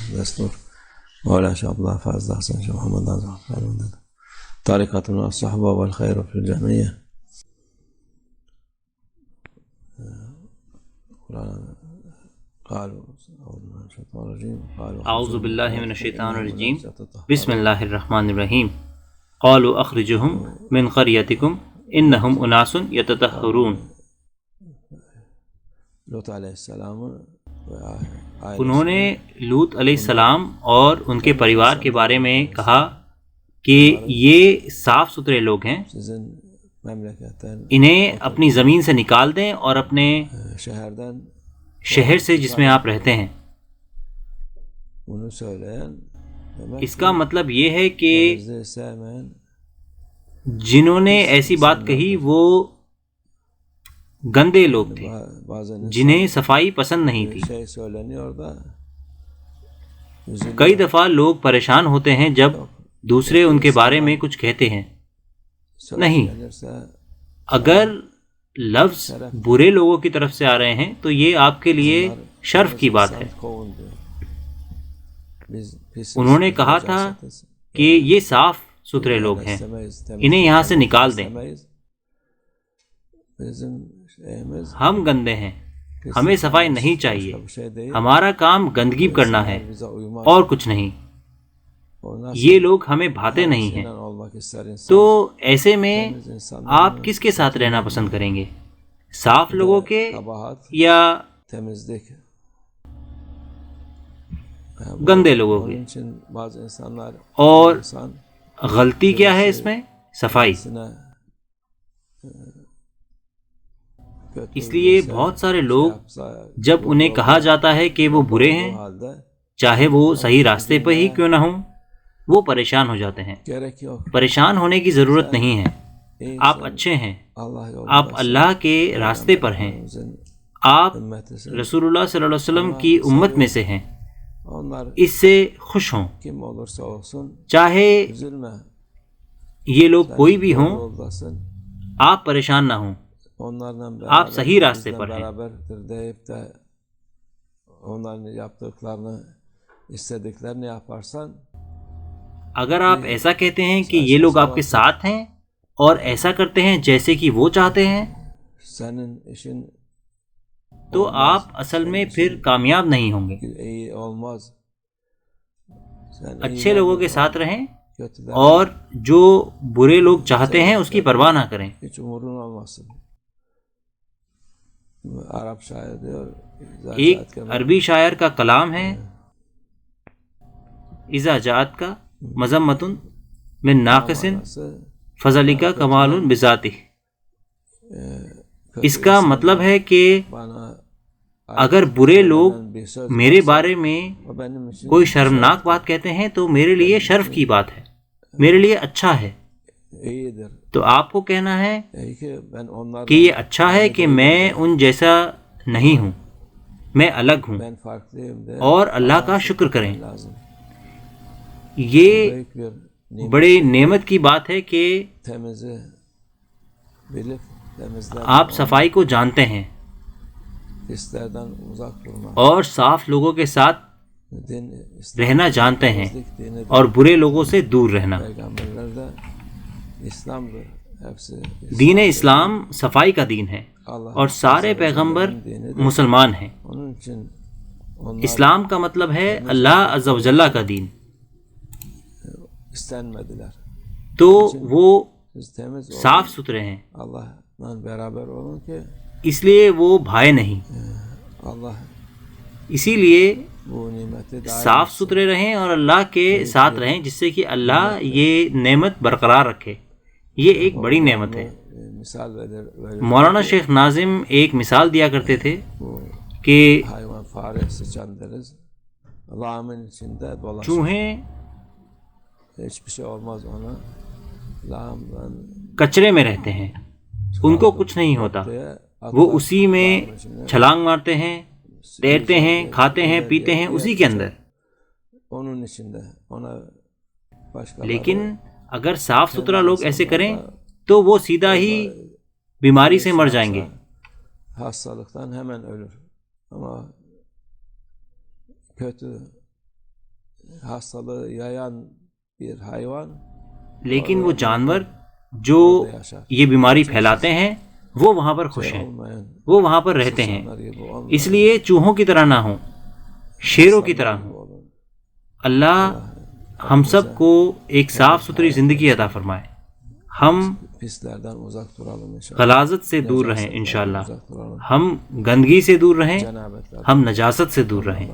دستور مولانا شاہ عبد الله فاز حسن شاہ محمد اعظم طریقتنا الصحبہ والخیر فی الجمعیہ. اعوذ باللہ من الشیطان الرجیم بسم اللہ الرحمن الرحیم. قالوا اخرجهم من قریتکم انہم اناس یتطہرون. لوط علیہ السلام انہوں نے لوط علیہ السلام اور ان کے پریوار کے بارے میں کہا کہ یہ صاف ستھرے لوگ ہیں، انہیں اپنی زمین سے نکال دیں اور اپنے شہر سے جس میں آپ رہتے ہیں. اس کا مطلب یہ ہے کہ جنہوں نے ایسی بات کہی وہ گندے لوگ تھے، جنہیں صفائی پسند نہیں تھی. کئی دفعہ لوگ پریشان ہوتے ہیں جب دوسرے ان کے بارے میں کچھ کہتے ہیں. نہیں، اگر لفظ برے لوگوں کی طرف سے آ رہے ہیں تو یہ آپ کے لیے شرف کی بات ہے. انہوں نے کہا تھا کہ یہ صاف ستھرے لوگ ہیں، انہیں یہاں سے نکال دیں. ہم گندے ہیں، ہمیں صفائی نہیں چاہیے، ہمارا کام گندگی کرنا ہے اور کچھ نہیں. یہ لوگ ہمیں بھاتے نہیں ہیں. تو ایسے میں آپ کس کے ساتھ رہنا پسند کریں گے؟ صاف لوگوں کے یا گندے لوگوں کے؟ اور غلطی کیا ہے اس میں؟ صفائی. اس لیے بہت سارے لوگ جب انہیں کہا جاتا ہے کہ وہ برے ہیں، چاہے وہ صحیح راستے پہ ہی کیوں نہ ہوں، وہ پریشان ہو جاتے ہیں. پریشان ہونے کی ضرورت نہیں ہے. آپ اچھے ہیں، آپ اللہ کے راستے پر ہیں، آپ رسول اللہ صلی اللہ علیہ وسلم کی امت میں سے ہیں. اس سے خوش ہوں، چاہے یہ لوگ کوئی بھی ہوں، آپ پریشان نہ ہوں، آپ صحیح راستے پر ہیں. اگر آپ ایسا کہتے ہیں کہ یہ لوگ آپ کے ساتھ ہیں اور ایسا کرتے ہیں جیسے کہ وہ چاہتے ہیں، تو آپ اصل میں پھر کامیاب نہیں ہوں گے. اچھے لوگوں کے ساتھ رہیں اور جو برے لوگ چاہتے ہیں اس کی پرواہ نہ کریں. ایک عربی شاعر کا کلام ہے، اذا جاءت کا مذمۃ من ناقص فذلک کمال بذاتہ. اس کا مطلب ہے کہ اگر برے لوگ میرے بارے میں کوئی شرمناک بات کہتے ہیں تو میرے لیے شرف کی بات ہے، میرے لیے اچھا ہے. تو آپ کو کہنا ہے کہ یہ اچھا ہے کہ میں ان جیسا نہیں ہوں، میں الگ ہوں، اور اللہ کا شکر کریں. یہ بڑی نعمت کی بات ہے کہ آپ صفائی کو جانتے ہیں اور صاف لوگوں کے ساتھ رہنا جانتے ہیں اور برے لوگوں سے دور رہنا. دین اسلام صفائی کا دین ہے اور سارے پیغمبر مسلمان ہیں. اسلام کا مطلب ہے اللہ عز و جل کا دین. تو وہ صاف ستھرے ہیں، اس لیے وہ بھائے نہیں. اسی لیے صاف ستھرے رہیں اور اللہ کے ساتھ رہیں، جس سے کہ اللہ یہ نعمت برقرار رکھے. یہ ایک بڑی نعمت ہے. مولانا شیخ ناظم ایک مثال دیا کرتے تھے کہ چوہے کچرے میں رہتے ہیں، ان کو کچھ نہیں ہوتا، وہ اسی میں چھلانگ مارتے ہیں، تیرتے ہیں، کھاتے ہیں، پیتے ہیں اسی کے اندر. لیکن اگر صاف ستھرا لوگ ایسے کریں تو وہ سیدھا ہی بیماری سے مر جائیں گے. لیکن وہ جانور جو یہ بیماری پھیلاتے ہیں وہ وہاں پر خوش ہیں، وہ وہاں پر رہتے ہیں، اس لیے چوہوں کی طرح نہ ہوں، شیروں کی طرح ہوں۔ اللہ ہم سب کو ایک صاف ستھری زندگی عطا فرمائے، ہم غلاظت سے دور رہیں انشاءاللہ، ہم گندگی سے دور رہیں، ہم نجاست سے دور رہیں۔